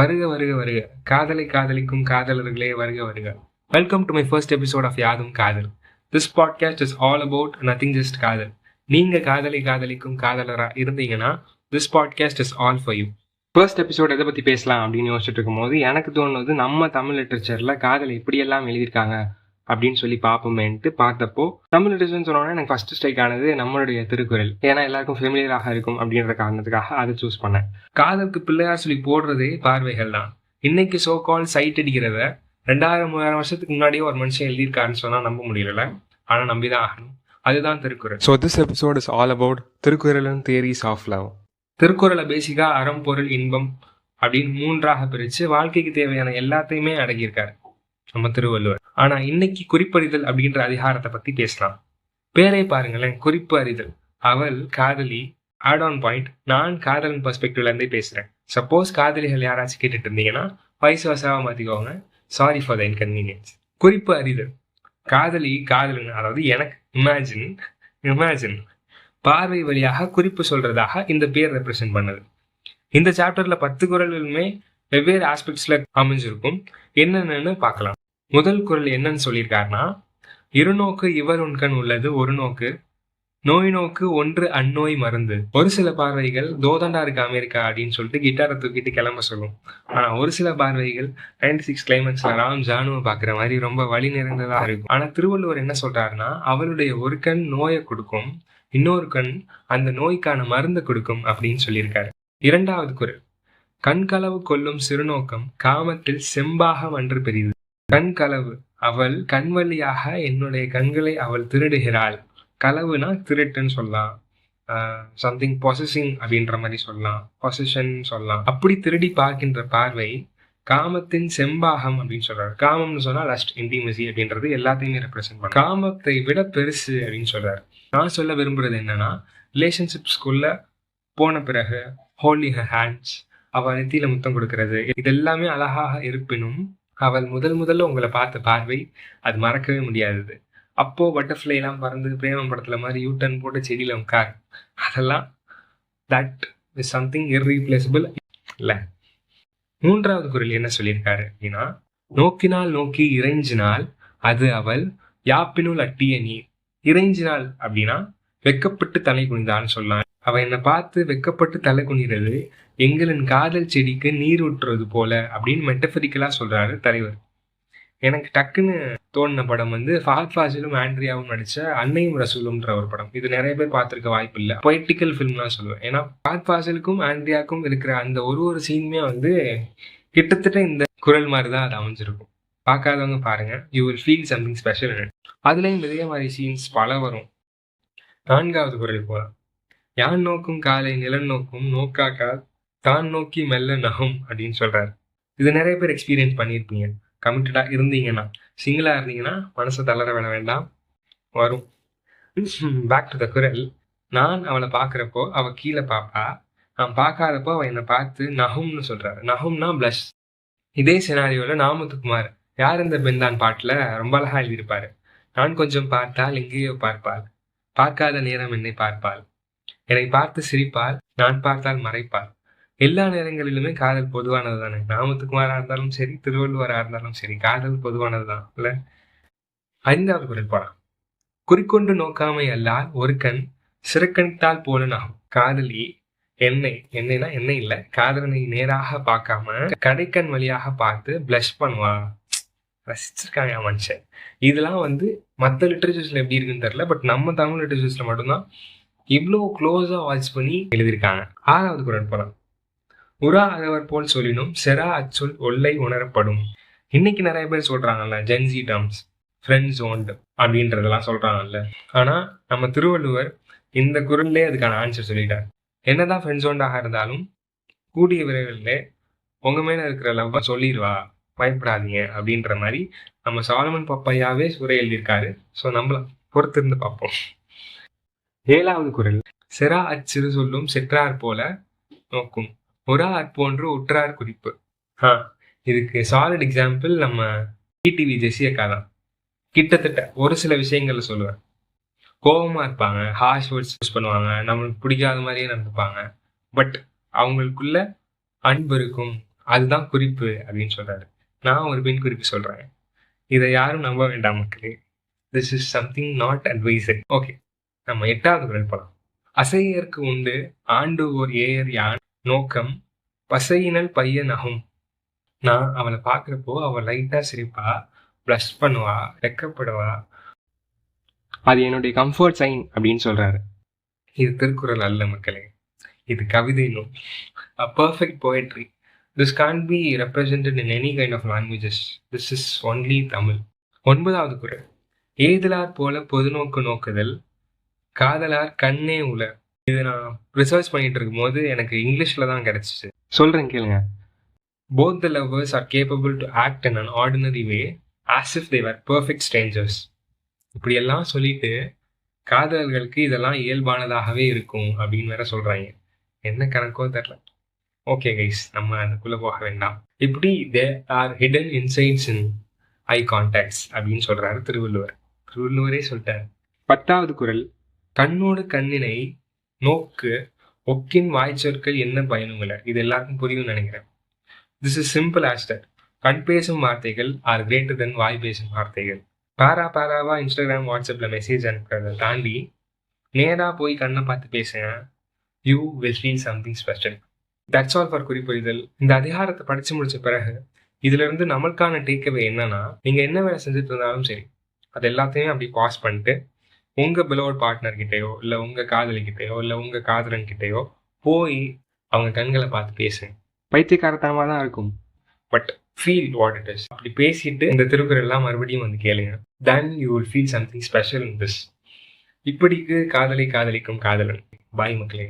வருக வருக வருக காதலை காதலிக்கும் காதலர்களே வருக வருக. Welcome to my first episode of யாதும் காதல். This podcast is all about nothing just காதல். நீங்கள் காதலை காதலிக்கும் காதலராக இருந்தீங்கன்னா this podcast is all for you. First episode எதை பற்றி பேசலாம் அப்படின்னு யோசிச்சுட்டு இருக்கும்போது எனக்கு தோணுது நம்ம தமிழ் லிட்ரேச்சரில் காதல் எப்படியெல்லாம் எழுதியிருக்காங்க அப்படின்னு சொல்லி பார்ப்போமேன்ட்டு பார்த்தப்போ தமிழ் லிட்ரேச்சர்னு சொன்னோன்னா எனக்கு ஃபர்ஸ்ட் ஸ்ட்ரைக் ஆனது நம்மளுடைய திருக்குறள். ஏன்னா எல்லாருக்கும் ஃபெமிலியராக இருக்கும் அப்படின்ற காரணத்துக்காக அதை சூஸ் பண்ணேன். காதலுக்கு பிள்ளையார் சொல்லி போடுறதே பார்வைகள் தான். இன்னைக்கு சோ கால் சைட் அடிக்கிறத 2000-3000 வருஷத்துக்கு முன்னாடியே ஒரு மனுஷன் எழுதியிருக்காருன்னு சொன்னால் நம்ப முடியல. ஆனால் நம்பிதான் ஆகணும். அதுதான் Thirukkural. So this episode is all about Thirukkural and theories of love. திருக்குறளை பேசிக்காக அறம், பொருள், இன்பம் அப்படின்னு 3ஆக பிரித்து வாழ்க்கைக்கு தேவையான எல்லாத்தையுமே அடங்கியிருக்காரு நம்ம திருவள்ளுவர். ஆனா இன்னைக்கு குறிப்பறிதல் அப்படின்ற அதிகாரத்தை பத்தி பேசலாம். பேரை பாருங்களேன், குறிப்பு அறிதல். அவள் காதலி, ஆட் ஆன் பாயிண்ட், நான் காதலன் பெர்ஸ்பெக்டிவ்ல இருந்தே பேசுறேன். சப்போஸ் காதலிகள் யாராச்சும் கேட்டுட்டு இருந்தீங்கன்னா வயசு வசாவா மாத்திக்கோங்க. Sorry for the inconvenience. குறிப்பு அறிதல், காதலி காதலன், அதாவது எனக்கு இமேஜின் பார்வை வழியாக குறிப்பு சொல்றதாக இந்த பேர் ரெப்ரசென்ட் பண்ணது. இந்த சாப்டர்ல 10 குறள்களுமே வெவ்வேறு ஆஸ்பெக்ட்ஸ்ல அமைஞ்சிருக்கும். என்னென்னு பார்க்கலாம். முதல் குறள் என்னன்னு சொல்லியிருக்காருன்னா, இருநோக்கு இவர் உண்கண் உள்ளது ஒரு நோக்கு, நோய் நோக்கு ஒன்று அந்நோய் மருந்து. ஒரு சில பார்வைகள் தோதண்டா இருக்கு அமெரிக்கா அப்படின்னு சொல்லிட்டு கிட்டாரை தூக்கிட்டு கிளம்ப சொல்லும். ஆனா ஒரு சில பார்வைகள் 96 கிளைமேக்ஸ்ல ராம் ஜானுவை பாக்குற மாதிரி ரொம்ப வழி நிறைந்ததா இருக்கும். ஆனா திருவள்ளுவர் என்ன சொல்றாருன்னா, அவளுடைய ஒரு கண் நோயை கொடுக்கும், இன்னொரு கண் அந்த நோய்க்கான மருந்து கொடுக்கும் அப்படின்னு சொல்லியிருக்காரு. இரண்டாவது குறள், கண்களவு கொள்ளும் சிறுநோக்கம் காமத்தில் செம்பாக ஒன்று பெரிது. கண் களவு, அவள் கண் வழியாக என்னுடைய கண்களை அவள் திருடுகிறாள். களவுனா திருட்டுன்னு சொல்லலாம், சம்திங் பொசசிங் அப்படின்ற மாதிரி சொல்லலாம், பொசஷன் சொல்லலாம். அப்படி திருடி பார்க்கின்ற பார்வை காமத்தின் செம்பாகம் அப்படின்னு சொல்றாரு. காமம்னு சொன்னா லஸ்ட், இன்டிமசி அப்படின்றது எல்லாத்தையுமே ரெப்ரசென்ட் பண்ண. காமத்தை விட பெருசு அப்படின்னு சொல்றாரு. நான் சொல்ல விரும்புறது என்னன்னா, ரிலேஷன்ஷிப்ஸ்குள்ள போன பிறகு ஹோல்டிங் ஹர் ஹேண்ட்ஸ், அவள் நெத்தியில முத்தம் கொடுக்கறது, இது எல்லாமே அழகாக இருப்பினும் அவள் முதல்ல உங்களை பார்த்த பார்வை அது மறக்கவே முடியாதது. அப்போ பட்டர்ஃப்ளை எல்லாம் பறந்து பிரேமம் படத்துல மாதிரி யூட்டன் போட்டு செடியில உட்கார், அதெல்லாம் தட் இஸ் சம்திங் இர்ரீப்ளேசபிள் இல்ல. மூன்றாவது குறள் என்ன சொல்லியிருக்காரு அப்படின்னா, நோக்கினால் நோக்கி இறைஞ்சினால் அது அவள் யாப்பினுள் அட்டிய நீர். இறைஞ்சினால் அப்படின்னா வெக்கப்பட்டு தலை குனிந்தான்னு சொல்லலாம். அவ என்னை பார்த்து வெக்கப்பட்டு தலை குனிறது எங்களின் காதல் செடிக்கு நீர் ஊற்றுறது போல அப்படின்னு மெட்டபரிக்கலா சொல்றாரு தலைவர். எனக்கு டக்குன்னு தோணின படம் ஃபஹத் ஃபாசிலும் ஆண்ட்ரியாவும் நடிச்ச அன்னையும் ரசூலும்ன்ற ஒரு படம். இது நிறைய பேர் பார்த்துருக்க வாய்ப்பு இல்லை. பொய்டிக்கல் ஃபிலிம்லாம் சொல்லுவேன். ஏன்னா ஃபஹத் ஃபாசிலுக்கும் ஆண்ட்ரியாவுக்கும் இருக்கிற அந்த ஒரு சீனுமே கிட்டத்தட்ட இந்த குறள் மாதிரி தான் அது அமைஞ்சிருக்கும். பார்க்காதவங்க பாருங்க, you will feel something special. அதுலேயும் இதே மாதிரி சீன்ஸ் பல வரும். 4வது குறள் போலாம். யான் நோக்கும் காலை நிலன் நோக்கும் நோக்காக்கால் தான் நோக்கி மெல்ல நகும் அப்படின்னு சொல்றாரு. இது நிறைய பேர் எக்ஸ்பீரியன்ஸ் பண்ணியிருப்பீங்க. கமிட்டடா இருந்தீங்கன்னா, சிங்கிளா இருந்தீங்கன்னா மனசை தளர விட வேண்டாம், வரும். பேக் டு த குறள். நான் அவளை பார்க்குறப்போ அவள் கீழே பார்ப்பா, நான் பார்க்காதப்போ அவள் என்னை பார்த்து நகும்னு சொல்றாரு. நகும்னா பிளஷ். இதே சினாரியோல நாமத்துக்குமார் யார் இந்த பெந்தான் பாட்டில் ரொம்ப அழகா எழுதியிருப்பாரு. நான் கொஞ்சம் பார்த்தால் எங்கேயோ பார்ப்பாள், பார்க்காத நேரம் என்னை பார்ப்பாள், என்னை பார்த்து சிரிப்பாள், நான் பார்த்தால் மறைப்பாள். எல்லா நேரங்களிலுமே காதல் பொதுவானது தானே. நாமத்துக்குமாரா இருந்தாலும் சரி, திருவள்ளுவரா இருந்தாலும் சரி, காதல் பொதுவானது தான் இல்ல. 5வது குறள் போலாம். குறிக்கொண்டு நோக்காமை அல்லால் ஒரு கண் சிறக்கணித்தால் போல நாகும். காதலி என்னைனா என்ன இல்ல, காதலனை நேராக பார்க்காம கடைக்கண் வழியாக பார்த்து பிளஷ் பண்ணுவா. ரசிச்சிருக்காங்க மனுஷன். இதெல்லாம் மற்ற லிட்ரேச்சர்ஸ்ல எப்படி இருக்குன்னு தெரியல, பட் நம்ம தமிழ் லிட்ரேச்சர்ஸ்ல மட்டும்தான் இவ்வளோ க்ளோஸா வாட்ச் பண்ணி எழுதியிருக்காங்க. 6வது குறள் போலாம். உரா அறவர் போல் சொல்லினும் செரா அச்சொல் ஒல்லை உணரப்படும். இன்னைக்கு நிறைய பேர் சொல்றாங்கல்ல, ஜென்சி டர்ம்ஸ், ஃப்ரெண்ட் ஜோன்ட் அப்படின்றதெல்லாம் சொல்றாங்கல்ல. ஆனா நம்ம திருவள்ளுவர் இந்த குறள்லே அதுக்கான ஆன்சர் சொல்லிட்டார். என்னதான் ஃப்ரெண்ட் ஜோண்டாக இருந்தாலும் கூடிய விரைவில் உங்க மேல இருக்கிற லவ் சொல்லிடுவா, பயப்படாதீங்க அப்படின்ற மாதிரி நம்ம சாலமன் பப்பையாவே சுரை எழுதியிருக்காரு. ஸோ நம்மள பொறுத்திருந்து பார்ப்போம். 7வது குறள். செரா அச்சிறு சொல்லும் செற்றார் போல நோக்கும் ஒரா அற்போன்று உற்றார் குறிப்பு. இதுக்கு சாலிட் எக்ஸாம்பிள் நம்ம டிடிவி ஜெசியக்கா தான். கிட்டத்தட்ட ஒரு சில விஷயங்கள்ல சொல்லுவேன். கோபமா இருப்பாங்க, ஹார்ஷ் வேர்ட்ஸ் யூஸ் பண்ணுவாங்க, நம்மளுக்கு பிடிக்காத மாதிரியே நடந்துப்பாங்க. பட் அவங்களுக்குள்ள அன்பு இருக்கும், அதுதான் குறிப்பு அப்படின்னு சொல்றாரு. நான் ஒரு பின் குறிப்பு சொல்றேன். இதை யாரும் நம்ப வேண்டாம் மக்களே. This is something not advisory. Okay, நம்ம 8வது குறள் போலாம். அசையற்கு உண்டு ஆண்டு ஓர் ஏயர் யான் நோக்கம் பசையினல் பையன் ஆகும். நான் அவளை பார்க்குறப்போ அவள் லைட்டாக சிரிப்பா, ப்ளஷ் பண்ணுவா, வெக்கப்படுவா. அது என்னுடைய கம்ஃபர்ட் சைன் அப்படின்னு சொல்றாரு. இது திருக்குறள் அல்ல மக்களே, இது கவிதை நூல். A perfect poetry. This can't be represented in any kind of languages. This is only Tamil. 9வது குறள். ஏதலார் போல பொதுநோக்கு நோக்குதல் காதலார் கண்ணே உல. இது நான் ரிசர்ச் பண்ணிட்டு இருக்கும் போது எனக்கு இங்கிலீஷ்ல தான் கிடைச்சிச்சு. சொல்றேன் கேளுங்க. Both the lovers are capable to act in an ordinary way as if they were perfect strangers. இப்படியெல்லாம் சொல்லிட்டு காதலர்களுக்கு இதெல்லாம் இயல்பானதாகவே இருக்கும் அப்படின்னு வேற சொல்றாங்க. என்ன கணக்கோ தெரியல. ஓகே கைஸ், நம்ம அதுக்குள்ள போக வேண்டாம். இப்படி there are hidden insights in eye contacts அப்படின்னு சொல்றாரு திருவள்ளுவர். திருவள்ளுவரே சொல்லிட்டாரு. 10வது குறள். கண்ணோடு கண்ணினை நோக்கு ஒக்கின் வாய்ச்சொற்கள் என்ன பயனும் இல்லை. இது எல்லாருக்கும் புரியும்னு நினைக்கிறேன். This is simple as that. கண் பேசும் வார்த்தைகள் ஆர் கிரேட்டர் தென் வாய் பேசும் வார்த்தைகள். பாராவா இன்ஸ்டாகிராம் வாட்ஸ்அப்பில் மெசேஜ் அனுப்புறதை தாண்டி நேராக போய் கண்ணை பார்த்து பேசுங்க. You will feel something special. That's all for குறிப்புரிதல். இந்த அதிகாரத்தை படித்து முடிச்ச பிறகு இதிலிருந்து நம்மளுக்கான டேக்அவே என்னன்னா, நீங்கள் என்ன வேலை செஞ்சுட்டு இருந்தாலும் சரி, அது எல்லாத்தையுமே அப்படி பாஸ் பண்ணிட்டு உங்கள் பிலோட் பார்ட்னர்கிட்டையோ இல்லை உங்கள் காதலிக்கிட்டையோ இல்லை உங்கள் காதலன்கிட்டையோ போய் அவங்க கண்களை பார்த்து பேசுங்க. பைத்தியக்காரத்தனமாக தான் இருக்கும், but feel what it is. அப்படி பேசிட்டு இந்த திருக்குறள் எல்லாம் மறுபடியும் வந்து கேளுங்க. then you will feel something special in this. இப்படிக்கு காதலை காதலிக்கும் காதலன். பாய் மக்களே.